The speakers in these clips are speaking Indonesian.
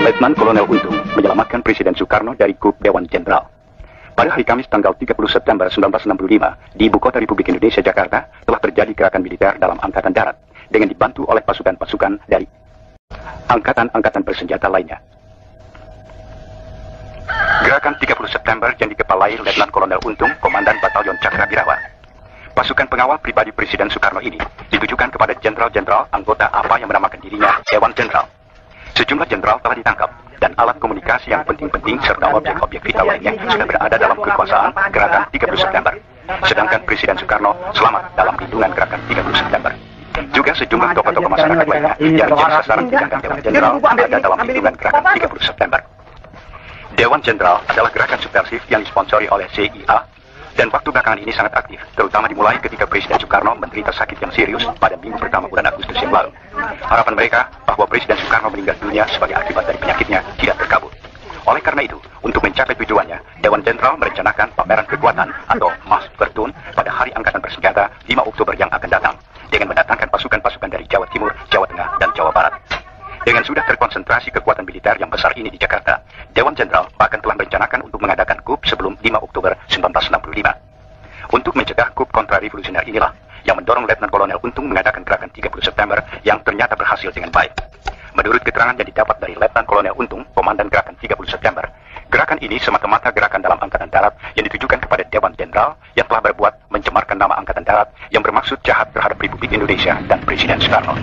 Letnan Kolonel Untung menyelamatkan Presiden Soekarno dari kup Dewan Jenderal. Pada hari Kamis tanggal 30 September 1965, di ibu kota Republik Indonesia, Jakarta, telah terjadi gerakan militer dalam Angkatan Darat dengan dibantu oleh pasukan-pasukan dari angkatan-angkatan bersenjata lainnya. Gerakan 30 September yang dikepalai Letnan Kolonel Untung, Komandan Batalion Cakrabirawa. Pasukan pengawal pribadi Presiden Soekarno ini ditujukan kepada jenderal-jenderal anggota apa yang menamakan dirinya Dewan Jenderal. Sejumlah jenderal telah ditangkap dan alat komunikasi yang penting-penting serta objek-objek vital lainnya sudah berada dalam kekuasaan gerakan 30 September. Sedangkan Presiden Soekarno selamat dalam lindungan gerakan 30 September. Juga sejumlah tokoh-tokoh masyarakat lainnya yang menjadi sasaran tindakan Dewan Jenderal ada dalam lindungan gerakan 30 September. Dewan Jenderal adalah gerakan subversif yang disponsori oleh CIA dan waktu belakangan ini sangat aktif, terutama dimulai ketika Presiden Soekarno menderita sakit yang serius pada minggu pertama bulan Agustus yang lalu. Harapan mereka bahwa Presiden Soekarno meninggal dunia sebagai akibat dari penyakitnya tidak terkabul. Oleh karena itu, untuk mencapai tujuannya, Dewan Jenderal merencanakan pameran kekuatan atau Mass Vertun pada Hari Angkatan Bersenjata 5 Oktober yang akan datang, dengan mendatangkan pasukan-pasukan dari Jawa Timur, Jawa Tengah, dan Jawa Barat. Dengan sudah terkonsentrasi kekuatan militer yang besar ini di Jakarta, Dewan Jenderal bahkan telah merencanakan untuk mengadakan kup sebelum 5 Oktober 1965. Untuk mencegah kup kontra-revolusioner inilah yang mendorong Letnan Kolonel Untung mengadakan gerakan 30 September yang ternyata berhasil dengan baik. Menurut keterangan yang didapat dari Letnan Kolonel Untung, Komandan Gerakan 30 September, gerakan ini semata-mata gerakan dalam Angkatan Darat yang ditujukan kepada Dewan Jenderal yang telah berbuat mencemarkan nama Angkatan Darat yang bermaksud jahat terhadap Republik Indonesia dan Presiden Soekarno.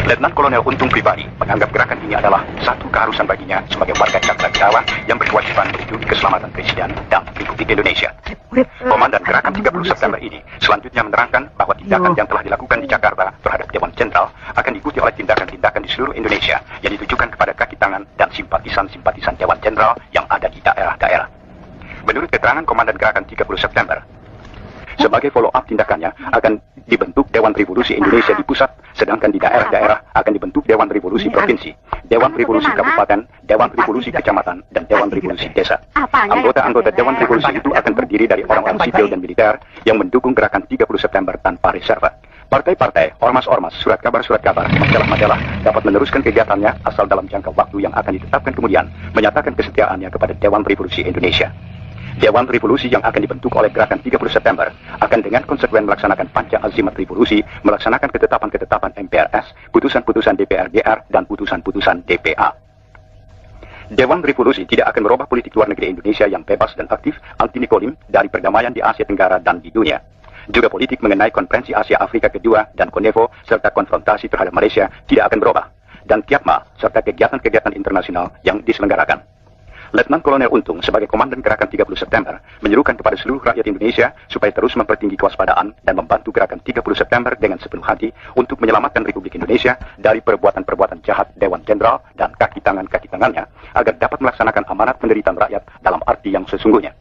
Letnan Kolonel Untung pribadi menganggap gerakan ini adalah satu keharusan baginya sebagai warga Cakrabirawa yang berkewajiban melindungi keselamatan Presiden dan Republik Indonesia. Komandan Gerakan 30 September ini selanjutnya menerangkan bahwa tindakan yang telah dilakukan di Jakarta terhadap Dewan Jenderal akan diikuti oleh tindakan-tindakan di seluruh Indonesia yang ditujukan kepada kaki tangan dan simpatisan-simpatisan Dewan Jenderal yang ada di daerah-daerah. Menurut keterangan Komandan Gerakan 30 September, sebagai follow-up tindakannya akan dibentuk Dewan Revolusi Indonesia di pusat, sedangkan di daerah-daerah akan dibentuk Dewan Revolusi Provinsi, Dewan Revolusi Kabupaten, Dewan Revolusi Kecamatan, dan Dewan Revolusi Desa. Anggota-anggota Dewan Revolusi itu akan terdiri dari orang-orang sipil dan militer yang mendukung gerakan 30 September tanpa reserve. Partai-partai, ormas-ormas, surat kabar, majalah-majalah dapat meneruskan kegiatannya asal dalam jangka waktu yang akan ditetapkan kemudian menyatakan kesetiaannya kepada Dewan Revolusi Indonesia. Dewan Revolusi yang akan dibentuk oleh Gerakan 30 September akan dengan konsekuen melaksanakan panca azimat revolusi, melaksanakan ketetapan-ketetapan MPRS, putusan-putusan DPR-DR, dan putusan-putusan DPA. Dewan Revolusi tidak akan merubah politik luar negeri Indonesia yang bebas dan aktif, anti-nikolim, dari perdamaian di Asia Tenggara dan di dunia. Juga politik mengenai Konferensi Asia Afrika kedua dan Konevo, serta konfrontasi terhadap Malaysia tidak akan berubah, dan Kiatma, serta kegiatan-kegiatan internasional yang diselenggarakan. Letnan Kolonel Untung sebagai Komandan Gerakan 30 September menyerukan kepada seluruh rakyat Indonesia supaya terus mempertinggi kewaspadaan dan membantu Gerakan 30 September dengan sepenuh hati untuk menyelamatkan Republik Indonesia dari perbuatan-perbuatan jahat Dewan Jenderal dan kaki tangannya agar dapat melaksanakan amanat penderitaan rakyat dalam arti yang sesungguhnya.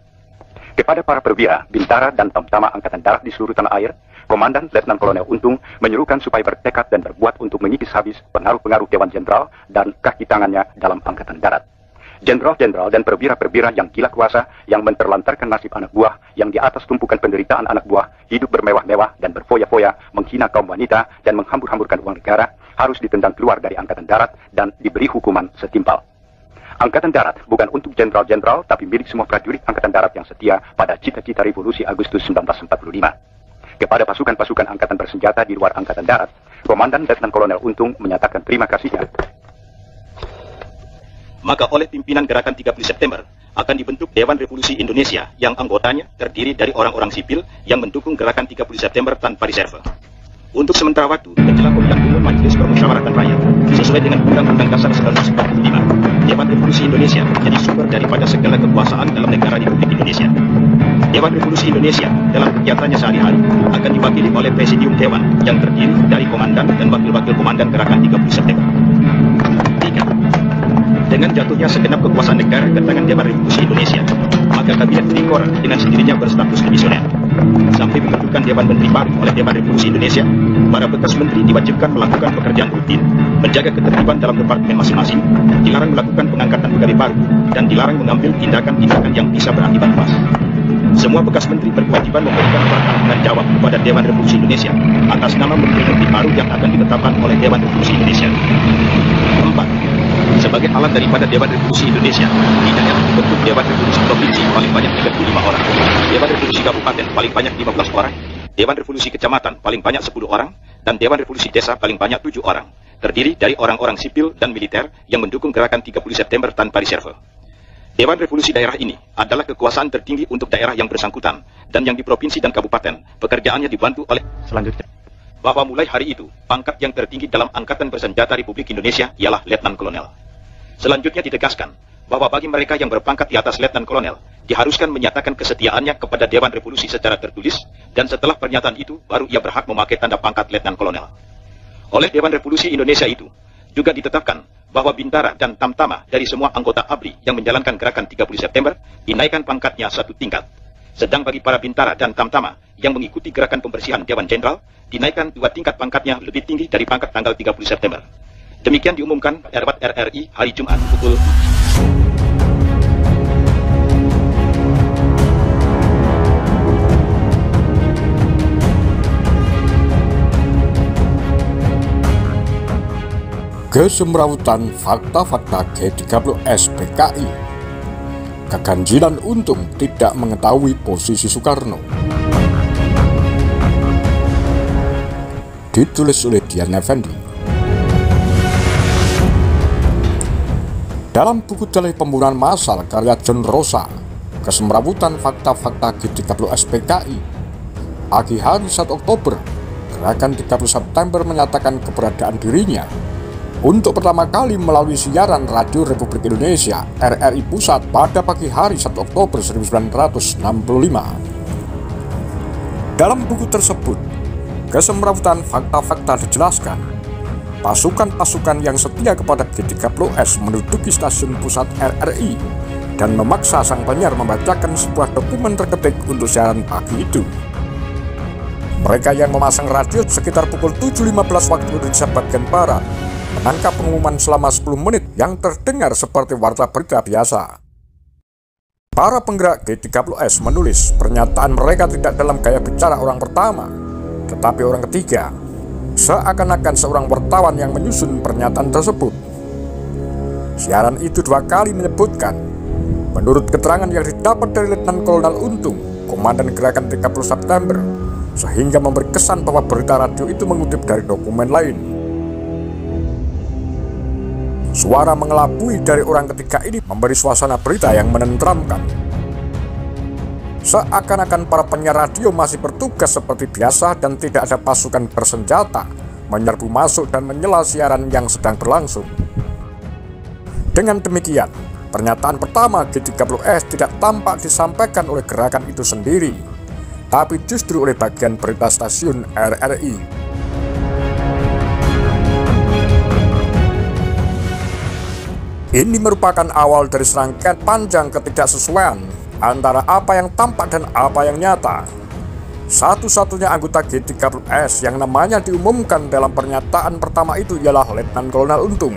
Kepada para perwira, bintara, dan tamtama Angkatan Darat di seluruh tanah air, Komandan Letnan Kolonel Untung menyerukan supaya bertekad dan berbuat untuk mengikis habis pengaruh-pengaruh Dewan Jenderal dan kaki tangannya dalam Angkatan Darat. Jenderal-jenderal dan perwira-perwira yang gila kuasa, yang menterlantarkan nasib anak buah, yang di atas tumpukan penderitaan anak buah, hidup bermewah-mewah dan berfoya-foya, menghina kaum wanita, dan menghambur-hamburkan uang negara, harus ditendang keluar dari Angkatan Darat dan diberi hukuman setimpal. Angkatan Darat bukan untuk jenderal-jenderal, tapi milik semua prajurit Angkatan Darat yang setia pada cita-cita revolusi Agustus 1945. Kepada pasukan-pasukan Angkatan Bersenjata di luar Angkatan Darat, Komandan Letnan Kolonel Untung menyatakan terima kasihnya. Maka oleh pimpinan Gerakan 30 September akan dibentuk Dewan Revolusi Indonesia yang anggotanya terdiri dari orang-orang sipil yang mendukung Gerakan 30 September tanpa reserve. Untuk sementara waktu, menjelang pemilihan umum Majelis Permusyawaratan Rakyat sesuai dengan Undang-Undang Dasar 1945, Dewan Revolusi Indonesia menjadi sumber daripada segala kekuasaan dalam negara Republik Indonesia. Dewan Revolusi Indonesia dalam kegiatannya sehari-hari akan diwakili oleh Presidium Dewan yang terdiri dari Komandan dan Wakil-Wakil Komandan Gerakan 30 September. 3. Dengan jatuhnya segenap kekuasaan negara ke tangan Dewan Revolusi Indonesia, maka Kabinet Trikora dengan sendirinya berstatus dimisioner. Sampai pembentukan Dewan Menteri baru oleh Dewan Revolusi Indonesia, para bekas menteri diwajibkan melakukan pekerjaan rutin, menjaga ketertiban dalam departemen masing-masing, dilarang melakukan pengangkatan pegawai baru, dan dilarang mengambil tindakan-tindakan yang bisa berakibat luas. Semua bekas menteri berkewajiban memberikan pertanggungan jawab kepada Dewan Revolusi Indonesia atas nama menteri-menteri baru yang akan ditetapkan oleh Dewan Revolusi Indonesia. 4. Sebagai alat daripada Dewan Revolusi Indonesia, di daerah dibentuk Dewan Revolusi Provinsi paling banyak 35 orang, Dewan Revolusi Kabupaten paling banyak 15 orang, Dewan Revolusi Kecamatan paling banyak 10 orang, dan Dewan Revolusi Desa paling banyak 7 orang, terdiri dari orang-orang sipil dan militer yang mendukung gerakan 30 September tanpa reserve. Dewan Revolusi daerah ini adalah kekuasaan tertinggi untuk daerah yang bersangkutan, dan yang di provinsi dan kabupaten, pekerjaannya dibantu oleh selanjutnya. Bahwa mulai hari itu, pangkat yang tertinggi dalam Angkatan Bersenjata Republik Indonesia ialah Letnan Kolonel. Selanjutnya ditegaskan bahwa bagi mereka yang berpangkat di atas Letnan Kolonel, diharuskan menyatakan kesetiaannya kepada Dewan Revolusi secara tertulis, dan setelah pernyataan itu, baru ia berhak memakai tanda pangkat Letnan Kolonel. Oleh Dewan Revolusi Indonesia itu, juga ditetapkan bahwa Bintara dan Tamtama dari semua anggota ABRI yang menjalankan gerakan 30 September dinaikkan pangkatnya 1 tingkat. Sedang bagi para Bintara dan Tamtama yang mengikuti gerakan pembersihan Dewan Jenderal, dinaikkan 2 tingkat pangkatnya lebih tinggi dari pangkat tanggal 30 September. Demikian diumumkan Rapat RRI hari Jumat pukul Kesemrawutan fakta-fakta G30S PKI. Keganjilan Untung tidak mengetahui posisi Soekarno. Ditulis oleh Dian Effendi. Dalam buku dalih pembunuhan massal karya John Rosa, Kesemrawutan fakta-fakta G30S PKI, pagi hari 1 Oktober, gerakan 30 September menyatakan keberadaan dirinya untuk pertama kali melalui siaran Radio Republik Indonesia RRI Pusat pada pagi hari 1 Oktober 1965. Dalam buku tersebut, Kesemrawutan fakta-fakta dijelaskan, pasukan-pasukan yang setia kepada G30S menduduki stasiun pusat RRI dan memaksa sang penyiar membacakan sebuah dokumen terketik untuk siaran pagi itu. Mereka yang memasang radio sekitar pukul 7.15 waktu Indonesia bagian Barat menangkap pengumuman selama 10 menit yang terdengar seperti warta berita biasa. Para penggerak G30S menulis pernyataan mereka tidak dalam gaya bicara orang pertama, tetapi orang ketiga, seakan-akan seorang wartawan yang menyusun pernyataan tersebut. Siaran itu 2 kali menyebutkan, menurut keterangan yang didapat dari Letnan Kolonel Untung, Komandan Gerakan 30 September, sehingga memberi kesan bahwa berita radio itu mengutip dari dokumen lain. Suara mengelabui dari orang ketiga ini memberi suasana berita yang menenteramkan. Seakan-akan para penyiar radio masih bertugas seperti biasa dan tidak ada pasukan bersenjata menyerbu masuk dan menyela siaran yang sedang berlangsung. Dengan demikian, pernyataan pertama G30S tidak tampak disampaikan oleh gerakan itu sendiri, tapi justru oleh bagian berita stasiun RRI. Ini merupakan awal dari serangkaian panjang ketidaksesuaian antara apa yang tampak dan apa yang nyata. Satu-satunya anggota G30S yang namanya diumumkan dalam pernyataan pertama itu ialah Letnan Kolonel Untung.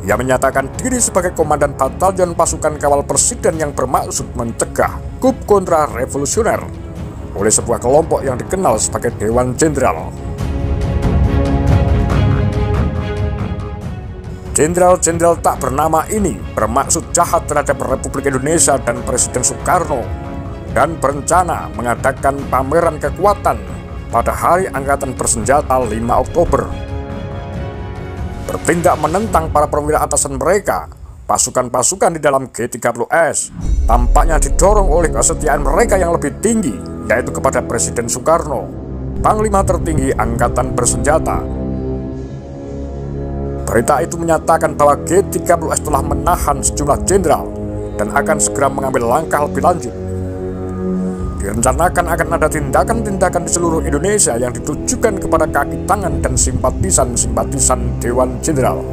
Ia menyatakan diri sebagai komandan batalion pasukan kawal presiden yang bermaksud mencegah coup kontra revolusioner oleh sebuah kelompok yang dikenal sebagai Dewan Jenderal. Jenderal-jenderal tak bernama ini bermaksud jahat terhadap Republik Indonesia dan Presiden Soekarno dan berencana mengadakan pameran kekuatan pada Hari Angkatan Bersenjata 5 Oktober. Bertindak menentang para perwira atasan mereka, pasukan-pasukan di dalam G30S tampaknya didorong oleh kesetiaan mereka yang lebih tinggi, yaitu kepada Presiden Soekarno, Panglima tertinggi Angkatan Bersenjata. Berita itu menyatakan bahwa G30S telah menahan sejumlah jenderal dan akan segera mengambil langkah lebih lanjut. Direncanakan akan ada tindakan-tindakan di seluruh Indonesia yang ditujukan kepada kaki tangan dan simpatisan-simpatisan Dewan Jenderal.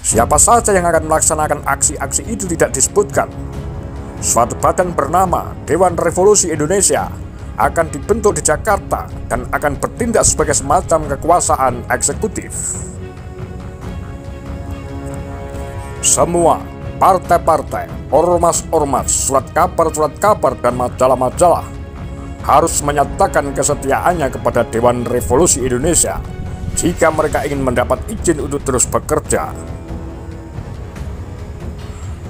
Siapa saja yang akan melaksanakan aksi-aksi itu tidak disebutkan. Suatu badan bernama Dewan Revolusi Indonesia akan dibentuk di Jakarta dan akan bertindak sebagai semacam kekuasaan eksekutif. Semua partai-partai, ormas-ormas, surat kabar, dan majalah-majalah harus menyatakan kesetiaannya kepada Dewan Revolusi Indonesia jika mereka ingin mendapat izin untuk terus bekerja.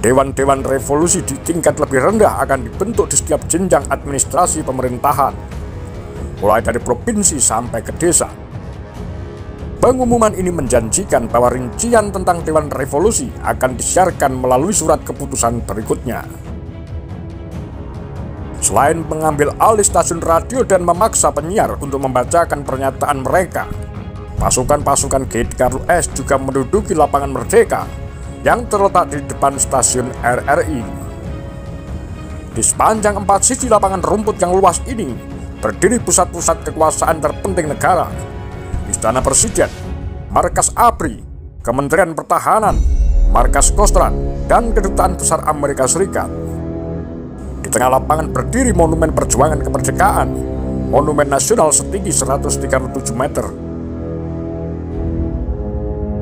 Dewan-dewan revolusi di tingkat lebih rendah akan dibentuk di setiap jenjang administrasi pemerintahan, mulai dari provinsi sampai ke desa. Pengumuman ini menjanjikan bahwa rincian tentang Dewan Revolusi akan disiarkan melalui surat keputusan berikutnya. Selain mengambil alih stasiun radio dan memaksa penyiar untuk membacakan pernyataan mereka, pasukan-pasukan G30S juga menduduki lapangan Merdeka yang terletak di depan stasiun RRI. Di sepanjang 4 sisi lapangan rumput yang luas ini berdiri pusat-pusat kekuasaan terpenting negara: Istana Presiden, Markas ABRI, Kementerian Pertahanan, Markas Kostrad, dan Kedutaan Besar Amerika Serikat. Di tengah lapangan berdiri Monumen Perjuangan Kemerdekaan, monumen nasional setinggi 137 meter.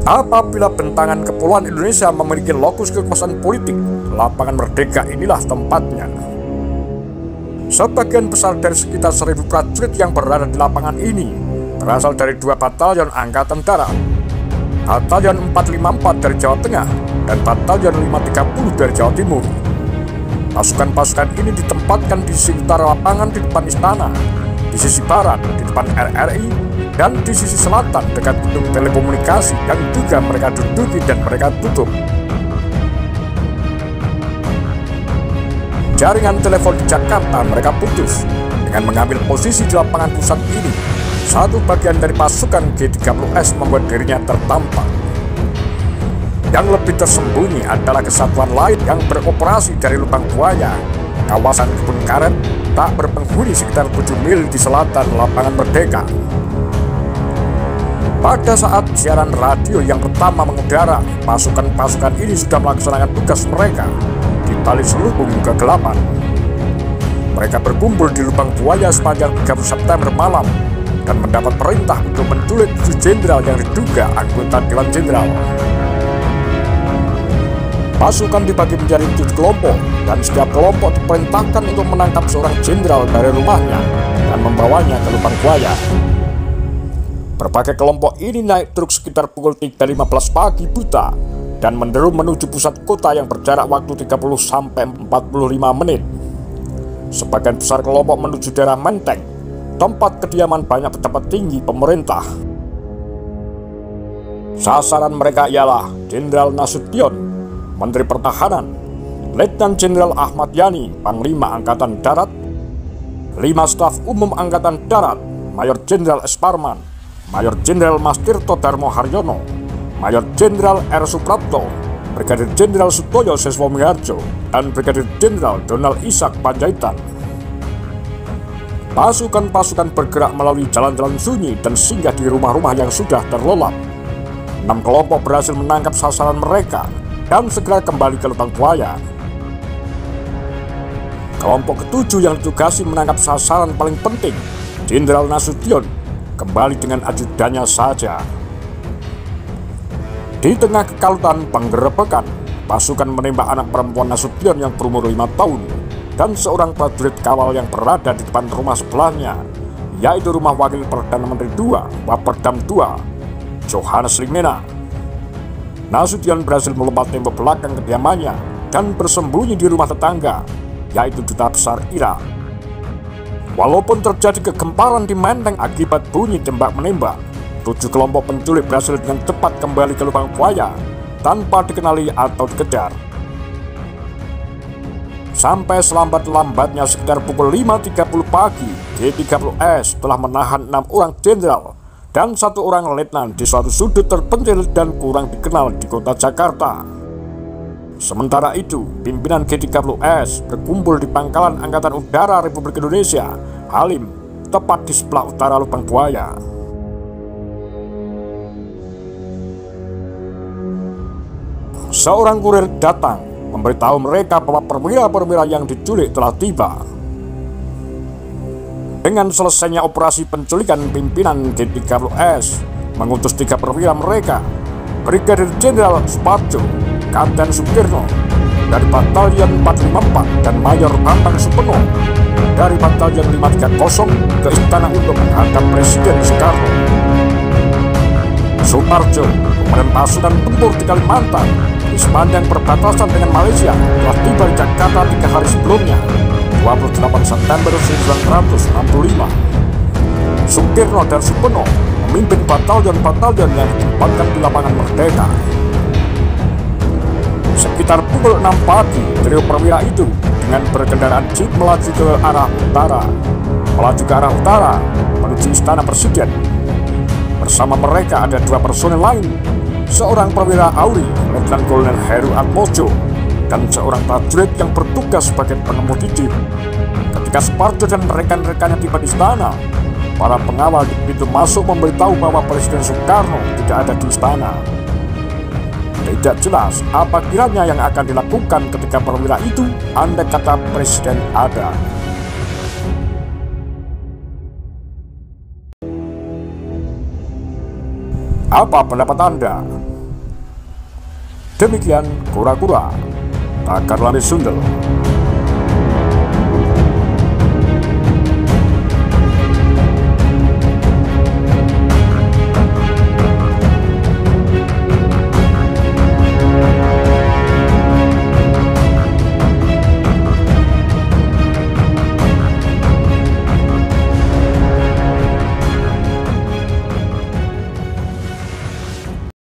Apabila bentangan kepulauan Indonesia memiliki lokus kekuasaan politik, lapangan Merdeka inilah tempatnya. Sebagian besar dari sekitar 1.000 prajurit yang berada di lapangan ini berasal dari 2 batalion Angkatan Darat, Batalion 454 dari Jawa Tengah, dan Batalion 530 dari Jawa Timur. Pasukan-pasukan ini ditempatkan di sisi utara lapangan di depan istana, di sisi barat di depan RRI, dan di sisi selatan dekat gedung telekomunikasi yang juga mereka duduki dan mereka tutup. Jaringan telepon di Jakarta mereka putus. Dengan mengambil posisi di lapangan pusat ini, satu bagian dari pasukan G30S membuat dirinya tertampak. Yang lebih tersembunyi adalah kesatuan lain yang beroperasi dari Lubang Buaya, kawasan kebun karet, tak berpenghuni sekitar 7 mil di selatan lapangan Merdeka. Pada saat siaran radio yang pertama mengudara, pasukan-pasukan ini sudah melaksanakan tugas mereka di tali selubung kegelapan. Mereka berkumpul di Lubang Buaya sepanjang 30 September malam dan mendapat perintah untuk menculik 7 jenderal yang diduga anggota Dewan Jenderal. Pasukan dibagi menjadi 7 kelompok, dan setiap kelompok diperintahkan untuk menangkap seorang jenderal dari rumahnya dan membawanya ke Lubang Buaya. Berbagai kelompok ini naik truk sekitar pukul 3.15 pagi buta dan menderu menuju pusat kota yang berjarak waktu 30-45 menit. Sebagian besar kelompok menuju daerah Menteng, tempat kediaman banyak pejabat tinggi pemerintah. Sasaran mereka ialah Jenderal Nasution, Menteri Pertahanan, Letnan Jenderal Ahmad Yani, Panglima Angkatan Darat, 5 Staf Umum Angkatan Darat, Mayor Jenderal S. Parman, Mayor Jenderal Mas Tirto Darmo Haryono, Mayor Jenderal R. Suprapto, Brigadir Jenderal Sutoyo Seswomiharjo, dan Brigadir Jenderal Donald Ishak Panjaitan. Pasukan-pasukan bergerak melalui jalan-jalan sunyi dan singgah di rumah-rumah yang sudah terlelap. 6 kelompok berhasil menangkap sasaran mereka dan segera kembali ke Lubang Buaya. Kelompok ke-7 yang ditugasi menangkap sasaran paling penting, Jenderal Nasution, kembali dengan ajudannya saja. Di tengah kekalutan penggerebekan, pasukan menembak anak perempuan Nasution yang berumur 5 tahun dan seorang prajurit kawal yang berada di depan rumah sebelahnya, yaitu rumah Wakil Perdana Menteri II, Waperdam II, Johannes Limena. Nasution berhasil melompat tembok belakang kediamannya dan bersembunyi di rumah tetangga, yaitu Duta Besar Irak. Walaupun terjadi kegemparan di Menteng akibat bunyi tembak-menembak, 7 kelompok penculik berhasil dengan cepat kembali ke Lubang Buaya tanpa dikenali atau dikejar. Sampai selambat-lambatnya sekitar pukul 5.30 pagi, G30S telah menahan 6 orang jenderal dan 1 orang letnan di suatu sudut terpencil dan kurang dikenal di kota Jakarta. Sementara itu, pimpinan G30S berkumpul di Pangkalan Angkatan Udara Republik Indonesia, Halim, tepat di sebelah utara Lubang Buaya. Seorang kurir datang memberitahu mereka bahwa perwira-perwira yang diculik telah tiba. Dengan selesainya operasi penculikan, pimpinan G30S mengutus 3 perwira mereka, Brigadir Jenderal Suparjo, Kapten Sukirno dari Batalion 454 dan Mayor Bambang Supeno dari Batalion 530 ke istana untuk menghadap Presiden Soekarno. Suparjo, komandan pasukan tempur di Kalimantan, di sepanjang perbatasan dengan Malaysia, telah tiba di Jakarta 3 hari sebelumnya, 28 September 1965. Sukirno dan Supono memimpin batalion-batalion yang ditempatkan di lapangan Merdeka. Sekitar pukul 6 pagi, trio perwira itu dengan berkendaraan jeep melaju ke arah utara, menuju Istana Presiden. Bersama mereka ada 2 personel lain, seorang perwira Auri, Letnan Kolonel Heru Atmojo, dan seorang prajurit yang bertugas sebagai pengemudi jeep. Ketika Suparjo dan rekan-rekannya tiba di istana, para pengawal di pintu masuk memberitahu bahwa Presiden Soekarno tidak ada di istana. Tidak jelas apa kiranya yang akan dilakukan ketika perwira itu andai kata Presiden ada. Apa pendapat Anda? Demikian Kura-Kura, Takar Lari Sundel.